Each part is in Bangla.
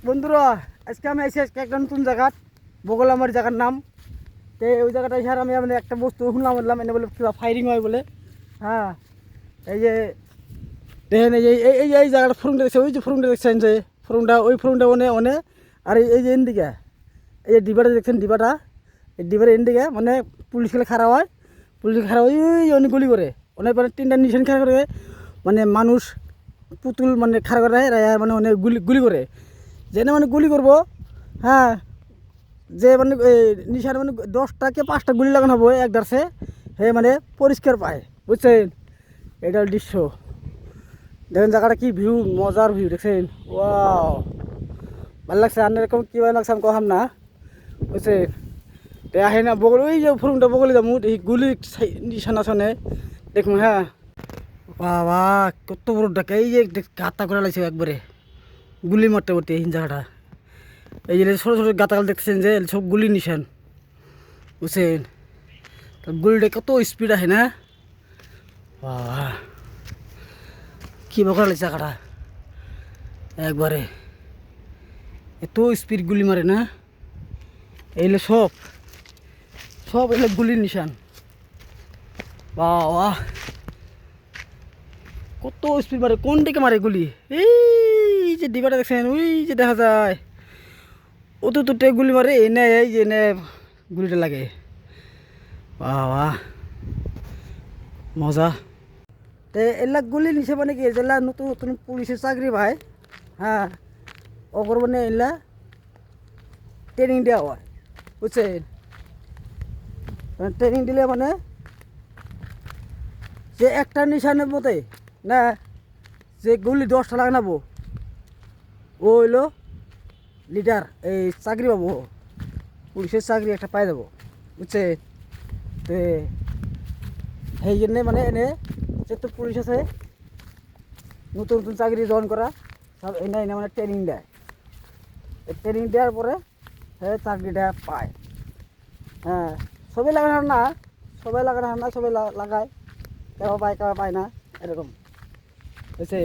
বন্ধুরা, আজকে আমি এসে একটা নতুন জায়গা বগল আমার জায়গার নাম। তো ওই জায়গাটা এসে আমি মানে একটা বস্তু শুনলাম বললাম এনে বলে কিবা ফায়ারিং হয় বলে। হ্যাঁ, এই যে দেখেন এই যে এই জায়গাটা ফরুমটা দেখছে, ওই যে ফরুমটা দেখছেন যে ফরুমটা, ওই ফরুমটা অনে আর এই যে এনদিকে এই যে ডিবাটা দেখছেন, ডিবাটা এই ডিবার এনদিকে মানে পুলিশ খেলে খারাপ হয়, পুলিশ খারাপ হয় ওই অনেক গুলি করে অনেক মানে তিনটা নিশান খারাপ করে মানে মানুষ পুতুল মানে খারাপ করে মানে অনেক গুলি গুলি করে যেন মানে গুলি করবো। হ্যাঁ, যে মানে নিশার মানে 10টা কি 5টা গুলি লাগানো হবো এক দাঁড়ছে, হে মানে পরিষ্কার পায়, বুঝছেন? এটা দৃশ্য দেখেন, জায়গাটা কি ভিউ, মজার ভিউ দেখছেন। ওয়াও, ভালো লাগছে। আর এরকম কীভাবে লাগছে আমি কহাম না, বুঝছেন? আহে না বগল, ওই যে ফুরুমটা বগলে যাবো, এই গুলি নিশান আসনে দেখুন। হ্যাঁ বাবা, কত বড় ডাকা, এই যে গাতা করে লাগছে একবারে গুলি মারতে মারতে এই জায়গাটা। এই যে ছোটো ছোটো গাতাগাল দেখতেছেন যে সব গুলি নিশান, বুঝছেন? তো গুলিটা কত স্পিড আহে না, বাবা কী বকরা লাগছে জায়গাটা একবারে, এত স্পিড গুলি মারে না। এইলে সব সব এলে গুলির নিশান, বাবা কত স্পিড মারে, কোন দিকে মারে গুলি। এই যে ডিবাটা দেখছেন, ওই যে দেখা যায় অত তোটে গুলি মারে, এনে এই যে এনে গুলিটা লাগে, বাবা মজা। তো এলা গুলি নিছে মানে কি, যেলা নতুন নতুন পুলিশের চাকরি ভাই, হ্যাঁ ওকর মানে এলা ট্রেনিং দেওয়া হয়, বুঝছেন? ট্রেনিং দিলে মানে যে একটা নিশানের মতে না, যে গুলি 10টা লাগাবো ও হইলো লিডার, এই চাকরি পাবো, পুলিশের চাকরি একটা পাই যাবো, বুঝছে? তো সেই জন্যে মানে এনে যেহেতু পুলিশ আছে, নতুন নতুন চাকরি জয়েন করা সব এনে এনে মানে ট্রেনিং দেয়। এই ট্রেনিং দেওয়ার পরে সে চাকরিটা পায়। হ্যাঁ, সবাই লাগানো না, সবাই লাগানো না, সবাই লাগায়, কেউ পায় না, এরকম বুঝছে?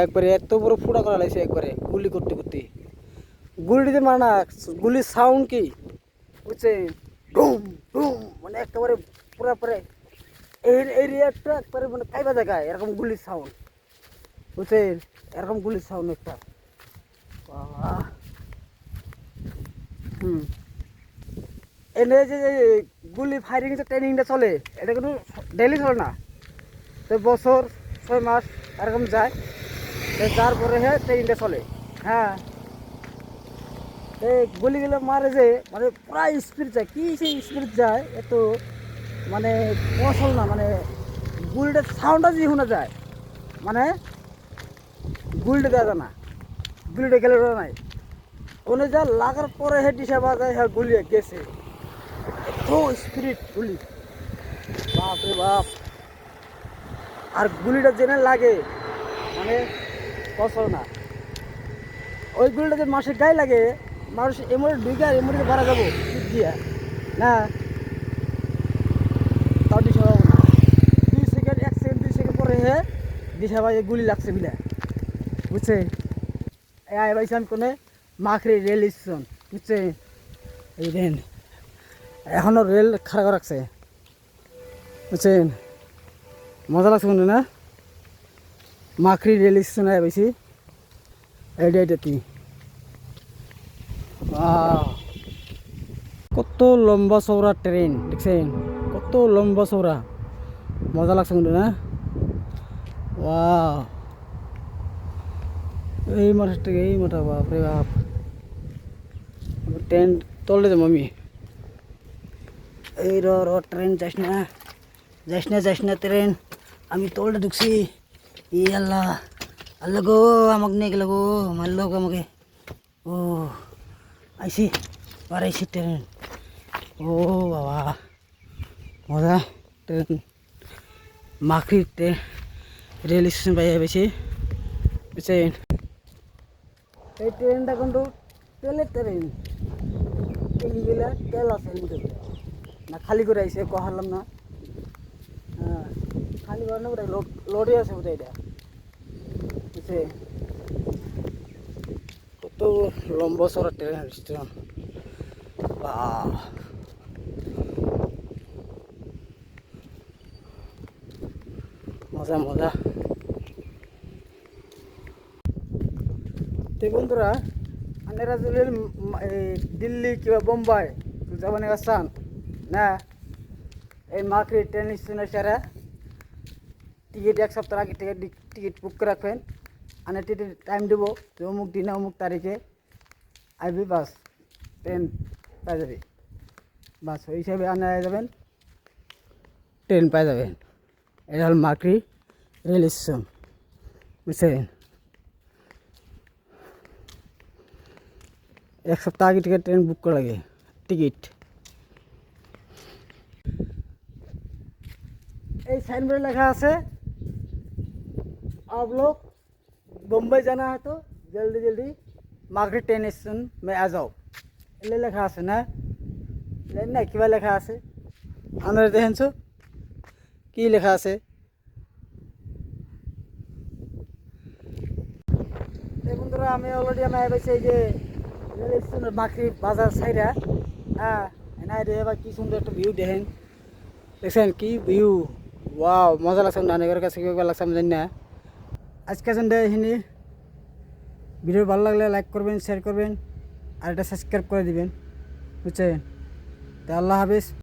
একবারে এত বড় ফুটা করা লাগছে একবারে গুলি করতে করতে, গুলিতে মানে না, গুলির সাউন্ড কি, বুঝছে? ডুম ডুম মানে একেবারে পুরা পরে এই এরিয়াটা একবারে মানে কাইবা জায়গায় এরকম গুলির সাউন্ড, বুঝছেন? এরকম গুলির সাউন্ড একটা, বাবা। এনে যে গুলি ফায়ারিং যে ট্রেনিংটা চলে, এটা কিন্তু ডেইলি চলে না, তো বছর 6 মাস এরকম যায়, তারপরে হ্যাঁ ট্রেনিংটা চলে। হ্যাঁ, এই গুলিগুলো মারে যে মানে পুরা স্পিড যায়, কি সেই স্পিড যায় এত মানে কৌশল না, মানে গুলিটার সাউন্ডটা যে শোনা যায়, মানে গুলিটা দেওয়া যায় না, গুলিটা গেলে নাই ওনে যা লাগার পরে হে দিশা বাজায়, হ্যাঁ গুলি গেছে, এত স্পিড গুলি, বাপ রে বাপ। আর গুলিটা জেনে লাগে মানে কৌশল না, ওই গুলিটা যে মাসে গায়ে লাগে, মানুষ এমনি ঢুকে আর এমনি বাড়া যাবো পিঠ দিয়া না, তাও দিশা পাবো না। 2 সেকেন্ড 1 সেকেন্ড 2 সেকেন্ড পরে হে দিশা পাই গুলি লাগছে বিলে, বুঝছে? পাইছি আমি কোনে মাখরি রেল স্টেশন, বুঝছে? এই দেন এখনো রেল খাড়া করে রাখছে, বুঝছেন? মজা লাগছে মনে না, মাখরি রেল স্টেশন পাইছি এইটাই। কত লম্বা চৌড়া ট্রেন দেখছেন, কত লম্বা চৌড়া, মজা লাগছে কিন্তু না। ওয়াও, এই মাঠের থেকে এই মাঠা, বাপ রে বাপ। ট্রেন তলে যাবো আমি, এই ট্রেন যাস না ট্রেন, আমি তলটা ঢুকছি। ই আল্লাহ, আল্লাহ গো, আমাকে নিয়ে গেল গো, মারল গো আমাকে। ও আইসি পারাইছি ট্রেন, ও বাবা মজা। ট্রেন মাখরি রেল স্টেশন পাই বেশি, বুঝছেন? এই ট্রেনটা কিন্তু তেলের ট্রেন, এইগুলা তেল আছে না খালি করে আইসে কহালাম না, গাড়ি ঘর না বোধ লোডে আছে বোধ এটা বুঝছে কত লম্বা সরা ট্রেন স্টেশন বাহ মজা মজা তো বন্ধুরা আপনারা যদি দিল্লি কিংবা বোম্বাই যাবেন চান না এই মাকড়ি ট্রেন স্টেশনের সেরা টিকিট এক সপ্তাহ আগে টিকিট বুক করে রাখবেন আনে টিকিট টাইম দেবো যে অমুক দিনে অমুক তারিখে আসবি বাস ট্রেন পাই যাবি বাস ওই হিসাবে আনে যাবেন ট্রেন পাই যাবেন এটা হল মাকড়ি রেল স্টেশন বুঝছেন এক সপ্তাহ আগে টিকিট ট্রেন বুক করা লাগে টিকিট এই साइनबोर्ड लिखा আছে आप लोग बम्बई जाना है तो जल्दी जल्दी माकड़ी ट्रेन स्टेशन में आ जाओ এলে লেখা আছে না না কিবা লেখা আছে আপনারা দেখেনছো কি লেখা আছে এই বন্ধুরা আমি অলরেডি আমি আইছি এই যে রেল স্টেশনের মাকড়ি বাজার সাইডা হ্যাঁ এনা এবার কি সুন্দর একটা ভিউ দেখেন দেখছেন কি ভিউ ওয়াও মজা লাগছে নানিঘরের কাছে কীভাবে লাগছে আমি জানি না আজকে জন্য এখানে ভিডিও ভালো লাগলে লাইক করবেন শেয়ার করবেন আর এটা সাবস্ক্রাইব করে দিবেন বুঝছেন তো আল্লাহ হাফিজ।